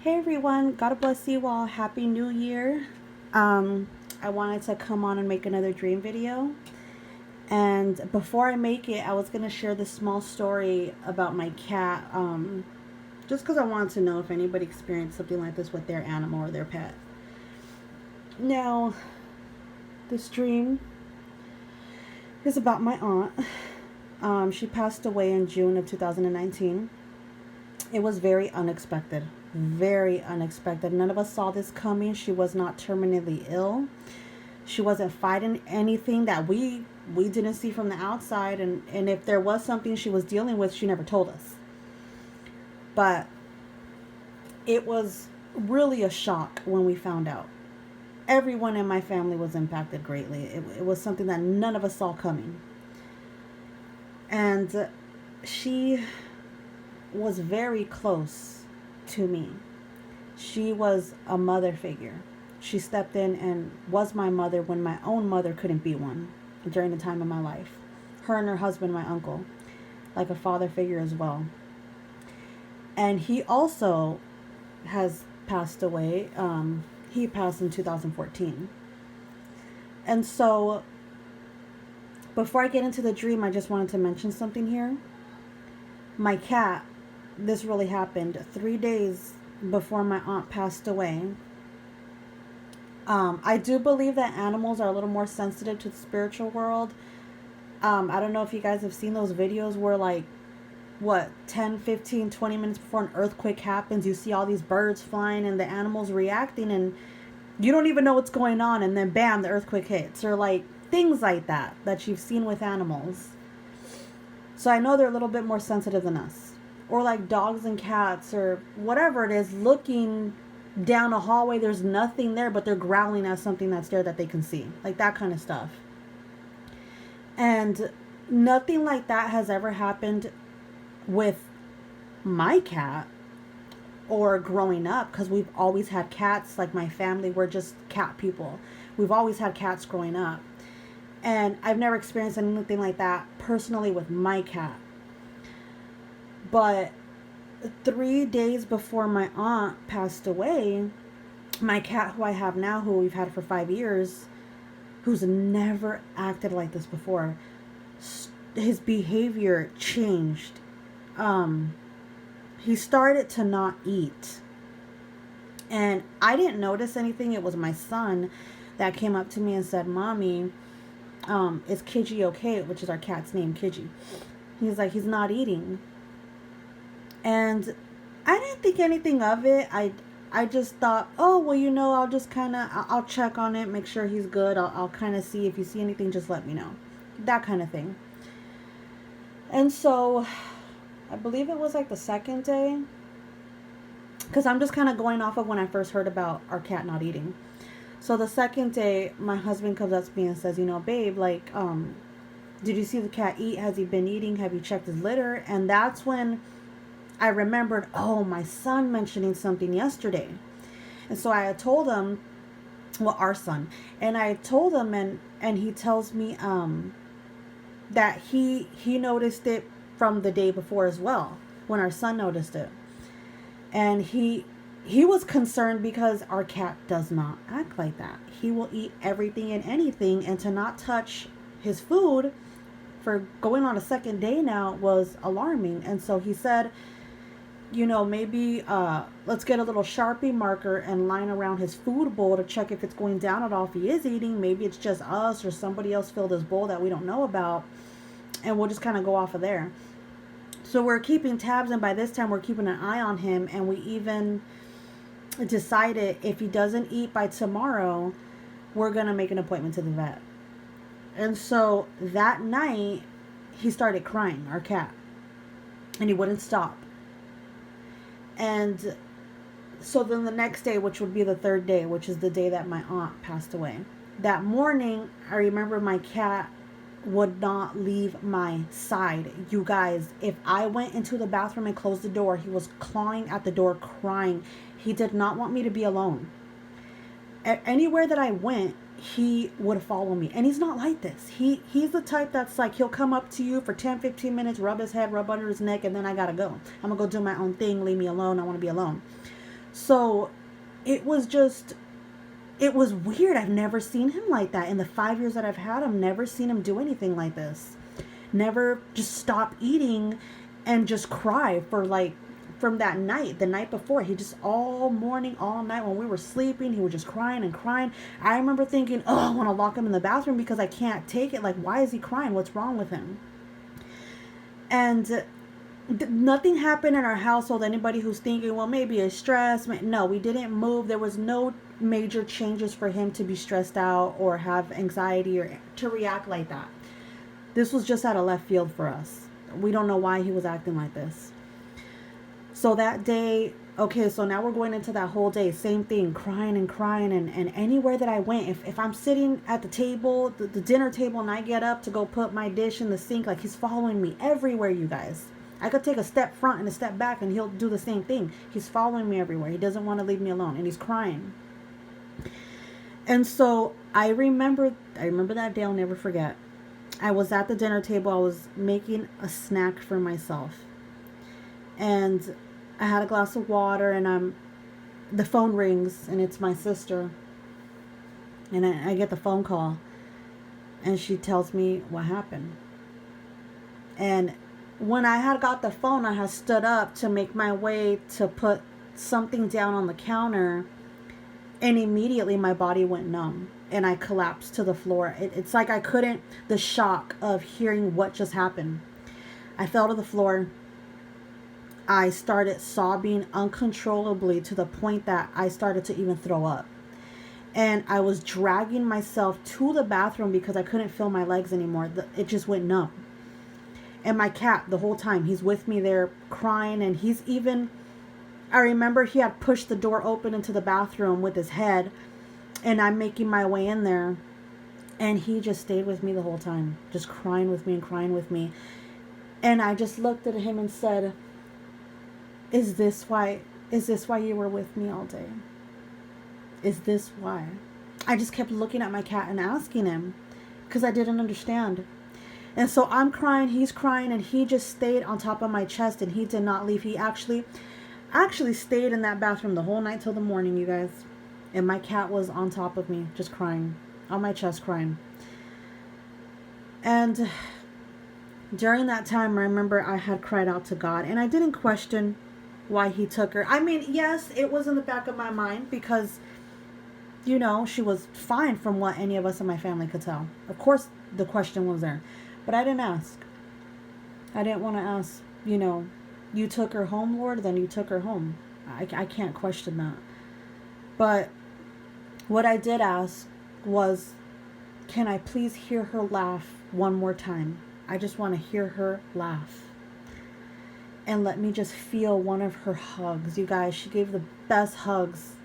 Hey everyone, God bless you all. Happy New Year. I wanted to come on and make another dream video. And before I make it, I was going to share this small story about my cat. Just because I wanted to know if anybody experienced something like this with their animal or their pet. Now, this dream is about my aunt. She passed away in June of 2019. It was very unexpected. Very unexpected. None of us saw this coming. She was not terminally ill. She wasn't fighting anything that we didn't see from the outside, and if there was something she was dealing with, she never told us. But it was really a shock when we found out. Everyone in my family was impacted greatly. It was something that none of us saw coming. And she was very close to me. She was a mother figure. She stepped in and was my mother when my own mother couldn't be one during the time of my life. Her and her husband, my uncle, like a father figure as well. And he also has passed away. He passed in 2014. And so, before I get into the dream, I just wanted to mention something here. My cat, this really happened 3 days before my aunt passed away. I do believe that animals are a little more sensitive to the spiritual world. I don't know if you guys have seen those videos where 10, 15, 20 minutes before an earthquake happens, you see all these birds flying and the animals reacting, and you don't even know what's going on, and then bam, the earthquake hits, or things like that you've seen with animals. So I know they're a little bit more sensitive than us. Or dogs and cats or whatever it is, looking down a hallway, there's nothing there, but they're growling at something that's there that they can see. That kind of stuff. And nothing like that has ever happened with my cat or growing up, because we've always had cats. My family, we're just cat people. We've always had cats growing up. And I've never experienced anything like that personally with my cat. But 3 days before my aunt passed away, my cat, who I have now, who we've had for 5 years, who's never acted like this before, his behavior changed. He started to not eat. And I didn't notice anything. It was my son that came up to me and said, "Mommy, is Kiji okay?" Which is our cat's name, Kiji. He's like, "He's not eating." And I didn't think anything of it. I just thought, oh, well, I'll just I'll check on it, make sure he's good. I'll kind of see if you see anything, just let me know. That kind of thing. And so I believe it was the second day, because I'm just kind of going off of when I first heard about our cat not eating. So the second day, my husband comes up to me and says, "Babe, did you see the cat eat? Has he been eating? Have you checked his litter?" And that's when I remembered, oh, my son mentioning something yesterday. And so I had told him, our son, and I told him, and he tells me that he noticed it from the day before as well, when our son noticed it. And he was concerned because our cat does not act like that. He will eat everything and anything, and to not touch his food for going on a second day now was alarming. And so he said, maybe let's get a little Sharpie marker and line around his food bowl to check if it's going down at all. If he is eating, maybe it's just us or somebody else filled his bowl that we don't know about, and we'll just kind of go off of there. So we're keeping tabs, and by this time we're keeping an eye on him, and we even decided if he doesn't eat by tomorrow, we're going to make an appointment to the vet. And so that night, he started crying, our cat, and he wouldn't stop. And so then the next day, which would be the third day, which is the day that my aunt passed away, that morning, I remember my cat would not leave my side. You guys, if I went into the bathroom and closed the door, he was clawing at the door, crying. He did not want me to be alone. Anywhere that I went, he would follow me. And he's not like this. He's the type that's he'll come up to you for 10, 15 minutes, rub his head, rub under his neck, and then I gotta go. I'm gonna go do my own thing, leave me alone, I want to be alone. So it was just, it was weird. I've never seen him like that. In the 5 years that I've had him, never seen him do anything like this. Never just stop eating and just cry for like, from that night, the night before. He just all morning, all night when we were sleeping, he was just crying and crying. I remember thinking, oh, I want to lock him in the bathroom because I can't take it. Like, why is he crying? What's wrong with him? And nothing happened in our household. Anybody who's thinking, well, maybe it's stress. No, we didn't move. There was no major changes for him to be stressed out or have anxiety or to react like that. This was just out of left field for us. We don't know why he was acting like this. So that day, okay, so now we're going into that whole day. Same thing, crying and crying. And anywhere that I went, if I'm sitting at the table, the dinner table, and I get up to go put my dish in the sink, like, he's following me everywhere, you guys. I could take a step front and a step back and he'll do the same thing. He's following me everywhere. He doesn't want to leave me alone. And he's crying. And so I remember that day. I'll never forget. I was at the dinner table. I was making a snack for myself. And I had a glass of water, and the phone rings, and it's my sister. And I get the phone call, and she tells me what happened. And when I had got the phone, I had stood up to make my way to put something down on the counter, and immediately my body went numb, and I collapsed to the floor. It's like I couldn't, the shock of hearing what just happened. I fell to the floor. I started sobbing uncontrollably to the point that I started to even throw up. And I was dragging myself to the bathroom because I couldn't feel my legs anymore. It just went numb. And my cat, the whole time, he's with me there crying. And he's even, I remember he had pushed the door open into the bathroom with his head. And I'm making my way in there. And he just stayed with me the whole time. Just crying with me and crying with me. And I just looked at him and said, Is this why you were with me all day? Is this why? I just kept looking at my cat and asking him because I didn't understand. And so I'm crying, he's crying, and he just stayed on top of my chest, and he did not leave. He actually stayed in that bathroom the whole night till the morning, you guys. And my cat was on top of me, just crying, on my chest crying. And during that time, I remember I had cried out to God, and I didn't question why he took her. I mean, yes, it was in the back of my mind because, you know, she was fine from what any of us in my family could tell. Of course, the question was there. But I didn't ask. I didn't want to ask, you know, you took her home, Lord, then you took her home. I can't question that. But what I did ask was, can I please hear her laugh one more time? I just want to hear her laugh. And let me just feel one of her hugs. You guys, she gave the best hugs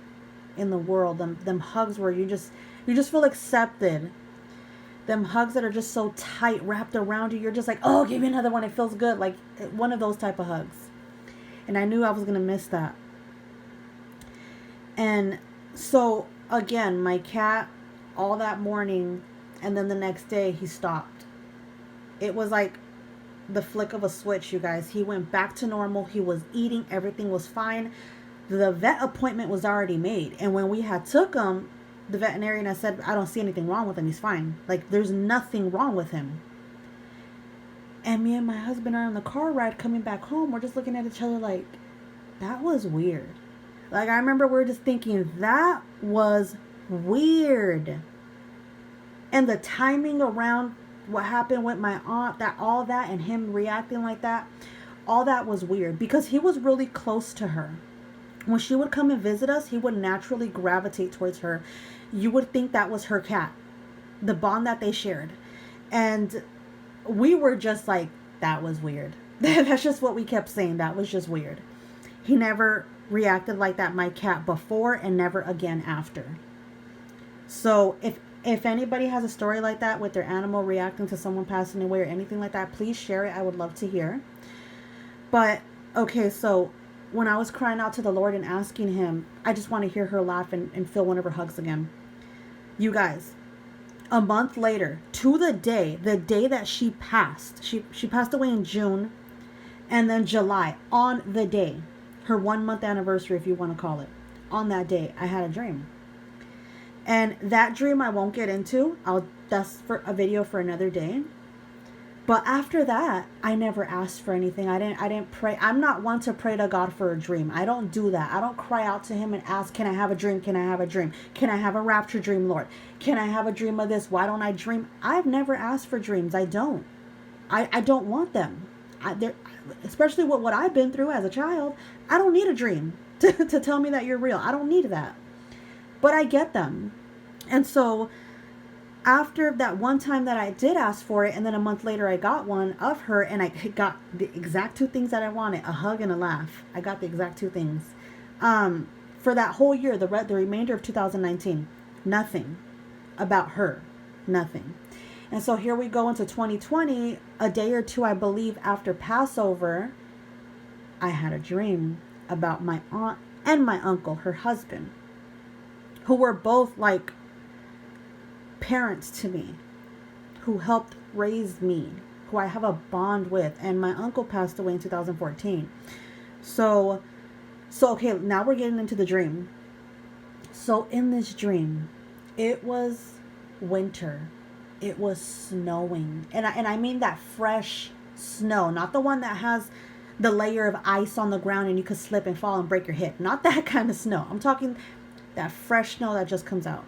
in the world. Them hugs where you just feel accepted. Them hugs that are just so tight, wrapped around you. You're just like, oh, give me another one. It feels good. Like one of those type of hugs. And I knew I was going to miss that. And so, again, my cat, all that morning, and then the next day, he stopped. It was like the flick of a switch, you guys. He went back to normal. He was eating. Everything was fine. The vet appointment was already made. And when we had took him, the veterinarian, I said, I don't see anything wrong with him. He's fine. Like, there's nothing wrong with him. And me and my husband are on the car ride coming back home. We're just looking at each other like, that was weird. Like, I remember we were just thinking, that was weird. And the timing around what happened with my aunt, all that, and him reacting like that, all that was weird. Because he was really close to her. When she would come and visit us, he would naturally gravitate towards her. You would think that was her cat. The bond that they shared. And we were just like, that was weird. That's just what we kept saying. That was just weird. He never reacted like that, my cat, before, and never again after. So if anybody has a story like that with their animal reacting to someone passing away or anything like that, please share it. I would love to hear. But, okay, so when I was crying out to the Lord and asking him, I just want to hear her laugh and feel one of her hugs again. You guys, a month later, to the day that she passed, she passed away in June, and then July, on the day, her 1 month anniversary, if you want to call it. on that day, I had a dream. And that dream I won't get into. That's for a video for another day. But after that, I never asked for anything. I didn't pray. I'm not one to pray to God for a dream. I don't do that. I don't cry out to him and ask, can I have a dream? Can I have a dream? Can I have a rapture dream, Lord? Can I have a dream of this? Why don't I dream? I've never asked for dreams. I don't. I don't want them. Especially with what I've been through as a child. I don't need a dream to tell me that you're real. I don't need that. But I get them. And so after that one time that I did ask for it, and then a month later I got one of her, and I got the exact two things that I wanted, a hug and a laugh. I got the exact two things. For that whole year, the remainder of 2019, nothing about her. Nothing. And so here we go into 2020, a day or two, I believe, after Passover, I had a dream about my aunt and my uncle, her husband, who were both like parents to me, who helped raise me, who I have a bond with. And my uncle passed away in 2014. So okay, now we're getting into the dream. So in this dream, it was winter. It was snowing. And I mean that fresh snow, not the one that has the layer of ice on the ground and you could slip and fall and break your hip. Not that kind of snow. I'm talking that fresh snow that just comes out.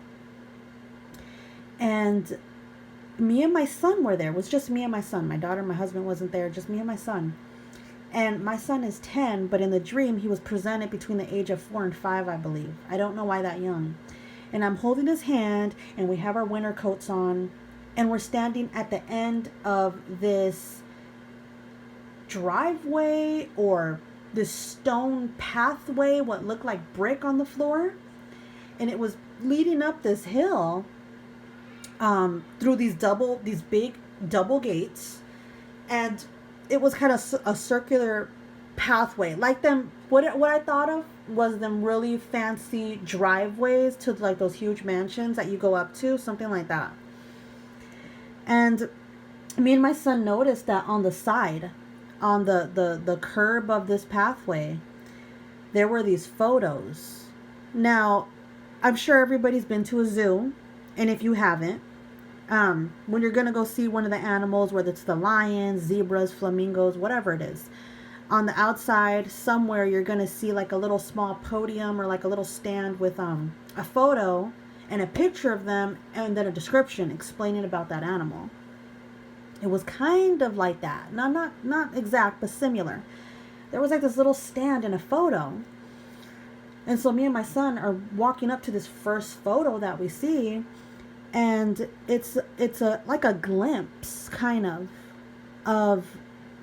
And me and my son were there. It was just me and my son. My daughter, my husband wasn't there. Just me and my son. And my son is 10, but in the dream, he was presented between the age of 4 and 5, I believe. I don't know why that young. And I'm holding his hand, and we have our winter coats on, and we're standing at the end of this driveway or this stone pathway, what looked like brick on the floor. And it was leading up this hill through these big double gates. And it was kind of a circular pathway, like them. What I thought of was them really fancy driveways to like those huge mansions that you go up to, something like that. And me and my son noticed that on the side, on the curb of this pathway, there were these photos. Now, I'm sure everybody's been to a zoo, and if you haven't, when you're going to go see one of the animals, whether it's the lions, zebras, flamingos, whatever it is, on the outside somewhere you're going to see like a little small podium or like a little stand with a photo and a picture of them and then a description explaining about that animal. It was kind of like that. Not exact, but similar. There was like this little stand and a photo. And so me and my son are walking up to this first photo that we see, and it's like a glimpse kind of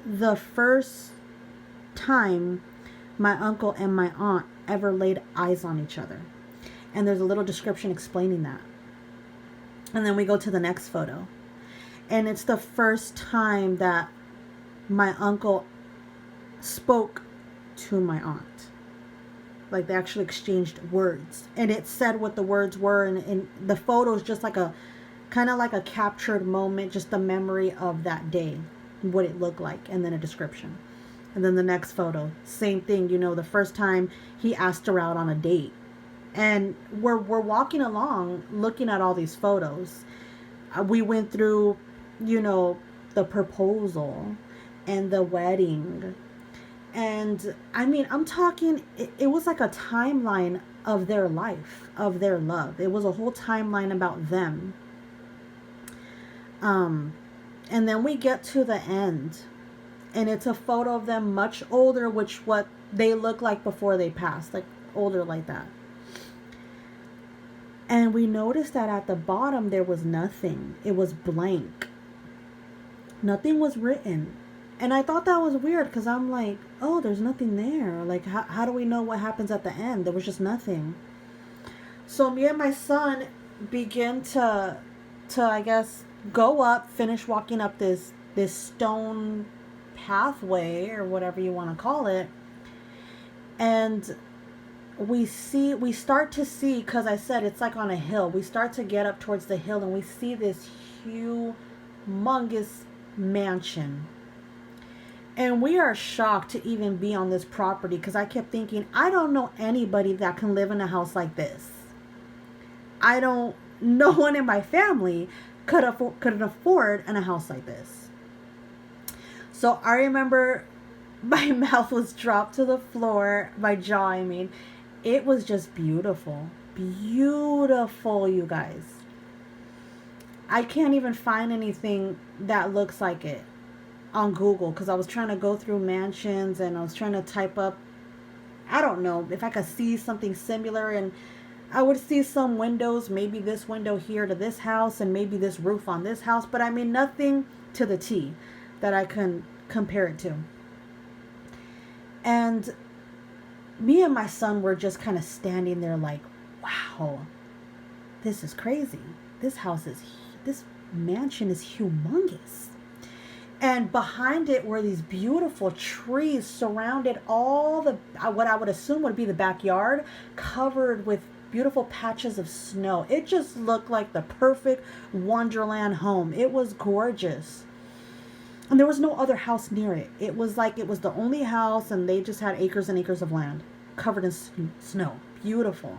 the first time my uncle and my aunt ever laid eyes on each other. And there's a little description explaining that. And then we go to the next photo. And it's the first time that my uncle spoke to my aunt. Like they actually exchanged words. And it said what the words were. And the photo is just like a kind of like a captured moment, just the memory of that day, what it looked like, and then a description. And then the next photo, same thing. You know, the first time he asked her out on a date. And we're walking along looking at all these photos. We went through, you know, the proposal and the wedding. And I mean, I'm talking, it was like a timeline of their life, of their love. It was a whole timeline about them. And then we get to the end, and it's a photo of them much older, which what they look like before they passed, like older like that. And we noticed that at the bottom there was nothing. It was blank. Nothing was written. And I thought that was weird because I'm like, oh, there's nothing there. Like, how do we know what happens at the end? There was just nothing. So me and my son begin to I guess, go up, finish walking up this stone pathway or whatever you want to call it. And we start to see, because I said it's like on a hill. We start to get up towards the hill and we see this humongous mansion. And we are shocked to even be on this property because I kept thinking, I don't know anybody that can live in a house like this. I don't, no one in my family could afford in a house like this. So I remember my mouth was dropped to the floor, my jaw, I mean. It was just beautiful. Beautiful, you guys. I can't even find anything that looks like it on Google because I was trying to go through mansions and I was trying to type up, I don't know, if I could see something similar, and I would see some windows, maybe this window here to this house and maybe this roof on this house, but I mean nothing to the T that I can compare it to. And me and my son were just kind of standing there like, wow, this is crazy. This mansion is humongous. And behind it were these beautiful trees surrounded all the, what I would assume would be the backyard, covered with beautiful patches of snow. It just looked like the perfect Wonderland home. It was gorgeous. And there was no other house near it. It was like it was the only house, and they just had acres and acres of land covered in snow. Beautiful.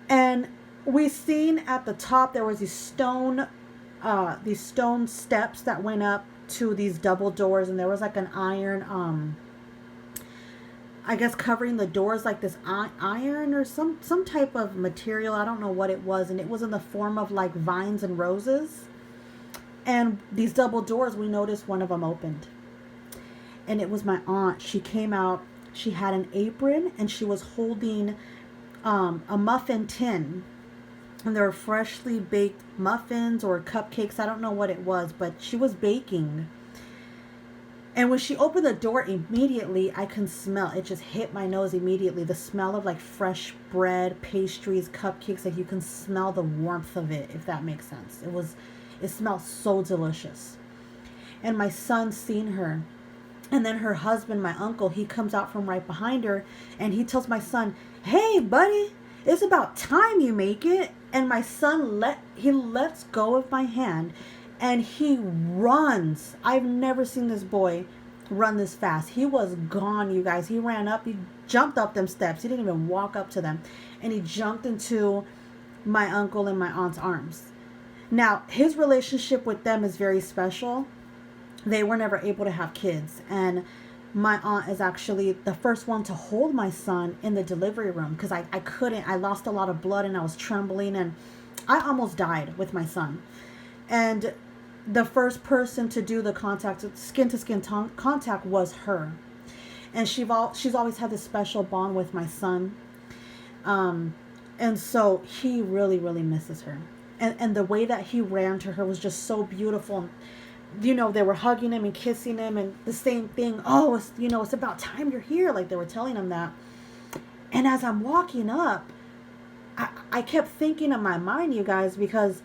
And we seen at the top there was these stone steps that went up to these double doors, and there was like an iron I guess covering the doors, like this iron or some type of material. I don't know what it was, and it was in the form of like vines and roses. And these double doors, we noticed one of them opened, and it was my aunt. She came out. She had an apron, and she was holding a muffin tin. And there were freshly baked muffins or cupcakes. I don't know what it was, but she was baking. And when she opened the door, immediately I can smell. It just hit my nose immediately. The smell of like fresh bread, pastries, cupcakes. Like you can smell the warmth of it, if that makes sense. It smelled so delicious. And my son seen her. And then her husband, my uncle, he comes out from right behind her. And he tells my son, "Hey, buddy, it's about time you make it." And my son lets go of my hand and he runs. I've never seen this boy run this fast. He was gone, you guys. He ran up, he jumped up them steps. He didn't even walk up to them. And he jumped into my uncle and my aunt's arms. Now, his relationship with them is very special. They were never able to have kids. And my aunt is actually the first one to hold my son in the delivery room because I couldn't. I lost a lot of blood and I was trembling and I almost died with my son. And the first person to do the skin to skin contact was her. And she's always had this special bond with my son. And so he really, really misses her. And the way that he ran to her was just so beautiful. You know, they were hugging him and kissing him and the same thing. Oh, it's about time you're here. Like they were telling him that. And as I'm walking up, I kept thinking in my mind, you guys, because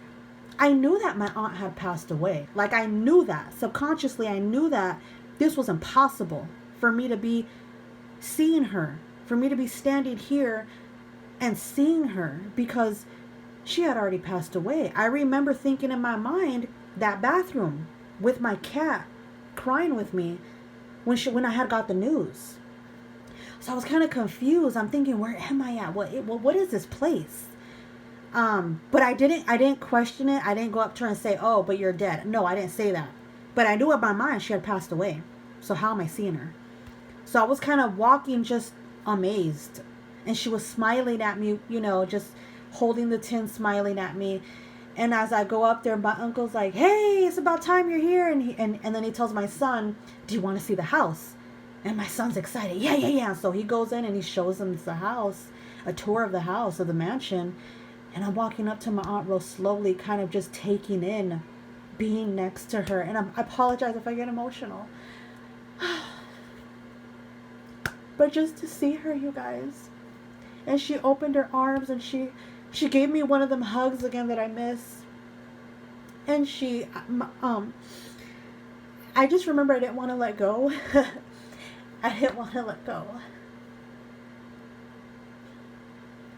I knew that my aunt had passed away. Like I knew that. Subconsciously, I knew that this was impossible for me to be seeing her, for me to be standing here and seeing her because she had already passed away. I remember thinking in my mind, that bathroom with my cat crying with me when I had got the news. So I was kind of confused. I'm thinking, where am I at? What is this place? But I didn't question it. I didn't go up to her and say, "Oh, but you're dead." No, I didn't say that. But I knew in my mind she had passed away. So how am I seeing her? So I was kind of walking just amazed. And she was smiling at me, just holding the tin, smiling at me. And as I go up there, my uncle's like, "Hey, it's about time you're here." And then he tells my son, "Do you want to see the house?" And my son's excited. Yeah. So he goes in and he shows him the house, a tour of the house, of the mansion. And I'm walking up to my aunt real slowly, kind of just taking in being next to her. And I apologize if I get emotional. But just to see her, you guys. And she opened her arms and she gave me one of them hugs again that I miss. And I just remember I didn't want to let go. I didn't want to let go.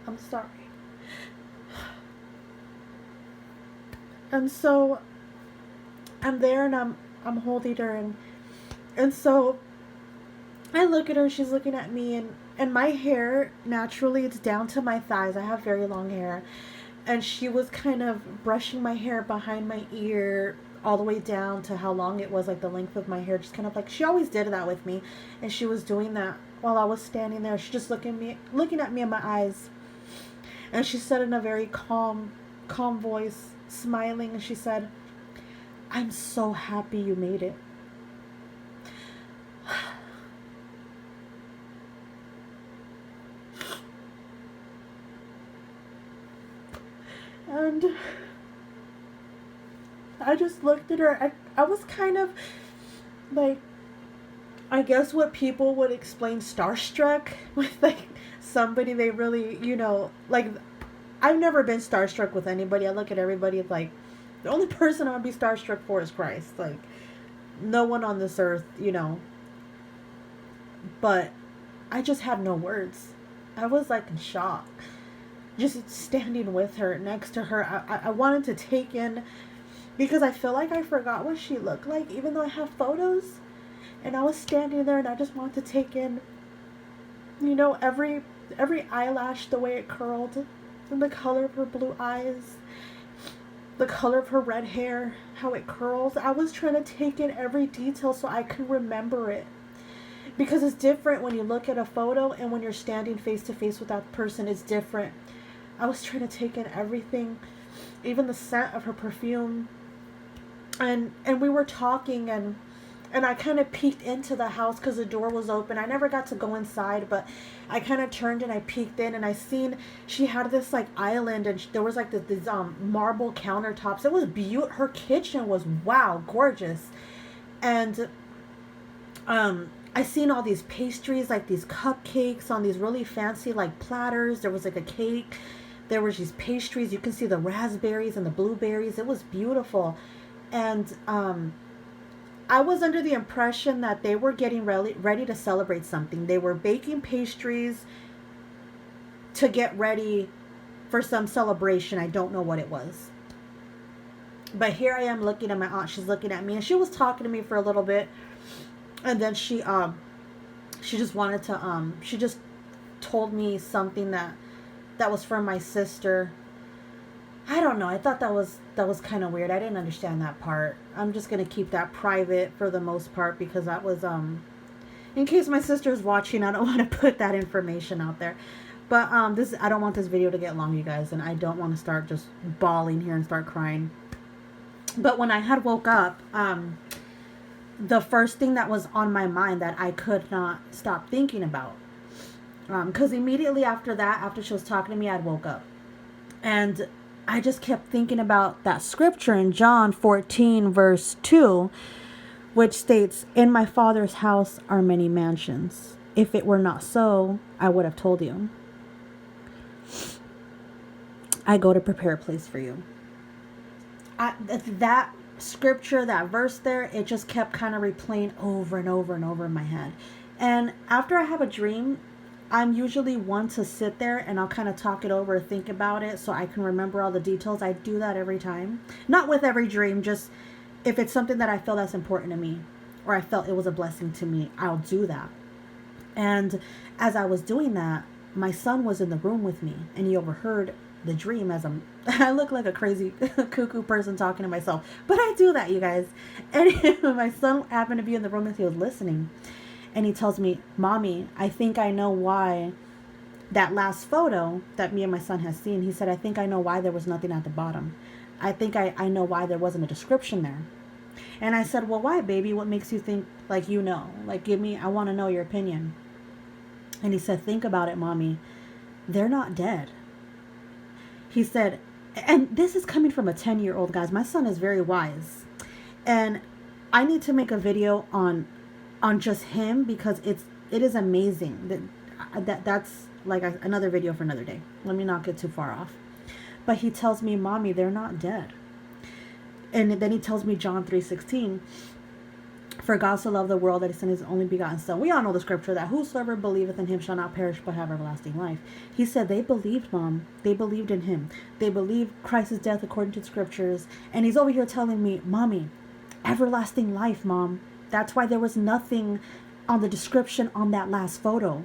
I'm sorry. And so I'm there and I'm holding her And so I look at her, she's looking at me, and my hair, naturally, it's down to my thighs. I have very long hair. And she was kind of brushing my hair behind my ear all the way down to how long it was, like the length of my hair, just kind of like, she always did that with me. And she was doing that while I was standing there. She just looking at me in my eyes. And she said in a very calm voice, smiling, and she said, "I'm so happy you made it." And I just looked at her. I was kind of like, I guess what people would explain starstruck with, like, somebody they really, like, I've never been starstruck with anybody. I look at everybody like, the only person I would be starstruck for is Christ. Like, no one on this earth. But I just had no words. I was like in shock. Just standing with her, next to her. I wanted to take in, because I feel like I forgot what she looked like, even though I have photos. And I was standing there and I just wanted to take in, every eyelash, the way it curled, and the color of her blue eyes, the color of her red hair, how it curls. I was trying to take in every detail so I could remember it. Because it's different when you look at a photo and when you're standing face to face with that person, it's different. I was trying to take in everything, even the scent of her perfume. And we were talking, and I kind of peeked into the house because the door was open. I never got to go inside, but I kind of turned and I peeked in, and I seen she had this like island, and there was like these marble countertops. It was beautiful. Her kitchen was, wow, gorgeous. And I seen all these pastries, like these cupcakes on these really fancy like platters. There was like a cake. There was these pastries. You can see the raspberries and the blueberries. It was beautiful. And I was under the impression that they were getting ready to celebrate something. They were baking pastries to get ready for some celebration. I don't know what it was. But here I am looking at my aunt. She's looking at me, and she was talking to me for a little bit. And then she just wanted to, she just told me something that was from my sister. I don't know. I thought that was kind of weird. I didn't understand that part. I'm just going to keep that private for the most part, because that was, in case my sister's watching, I don't want to put that information out there. But, I don't want this video to get long, you guys, and I don't want to start just bawling here and start crying. But when I had woke up, the first thing that was on my mind that I could not stop thinking about, because immediately after that, after she was talking to me, I woke up. And I just kept thinking about that scripture in John 14, verse 2, which states, "In my Father's house are many mansions. If it were not so, I would have told you. I go to prepare a place for you." That scripture, that verse there, it just kept kind of replaying over and over and over in my head. And after I have a dream, I'm usually one to sit there and I'll kind of talk it over, think about it so I can remember all the details. I do that every time. Not with every dream, just if it's something that I feel that's important to me, or I felt it was a blessing to me, I'll do that. And as I was doing that, my son was in the room with me, and he overheard the dream as I look like a crazy cuckoo person talking to myself, but I do that, you guys. And my son happened to be in the room as he was listening, and he tells me, "Mommy, I think I know why that last photo that me and my son has seen," he said, "I think I know why there was nothing at the bottom. I think I know why there wasn't a description there." And I said, "Well, why, baby? What makes you think like you know? Like, I want to know your opinion." And he said, "Think about it, Mommy. They're not dead." He said, and this is coming from a 10-year-old, guys. My son is very wise. And I need to make a video on just him, because it is amazing. That's like another video for another day. Let me not get too far off. But he tells me, "Mommy, they're not dead." And then he tells me John 3:16, "For God so loved the world that he sent his only begotten son." We all know the scripture that whosoever believeth in him shall not perish but have everlasting life. He said they believed, Mom. They believed in him. They believed Christ's death according to the scriptures. And he's over here telling me, "Mommy, everlasting life, Mom. That's why there was nothing on the description on that last photo,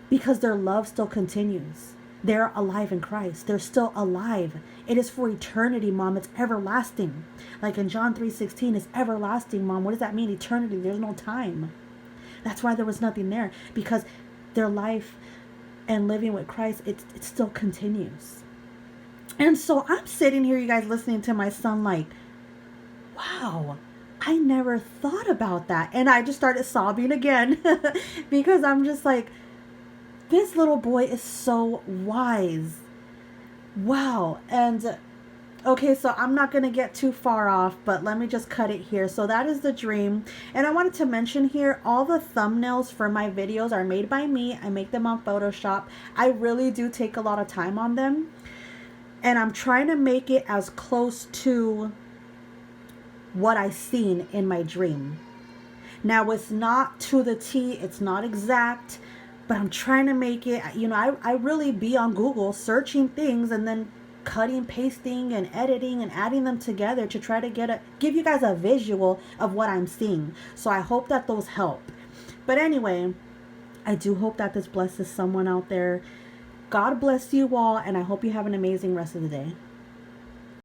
because their love still continues. They're alive in Christ. They're still alive. It is for eternity, Mom. It's everlasting. Like in John 3:16, it's everlasting, Mom. What does that mean? Eternity. There's no time. That's why there was nothing there, because their life and living with Christ, it still continues. And so I'm sitting here, you guys, listening to my son like, wow, I never thought about that. And I just started sobbing again because I'm just like, this little boy is so wise. Wow. And okay, so I'm not going to get too far off, but let me just cut it here. So that is the dream. And I wanted to mention here, all the thumbnails for my videos are made by me. I make them on Photoshop. I really do take a lot of time on them. And I'm trying to make it as close to what I seen in my dream. Now, it's not to the T. It's not exact. But I'm trying to make it, you know, I really be on Google searching things and then cutting, pasting, and editing and adding them together to try to give you guys a visual of what I'm seeing. So I hope that those help. But anyway, I do hope that this blesses someone out there. God bless you all, and I hope you have an amazing rest of the day.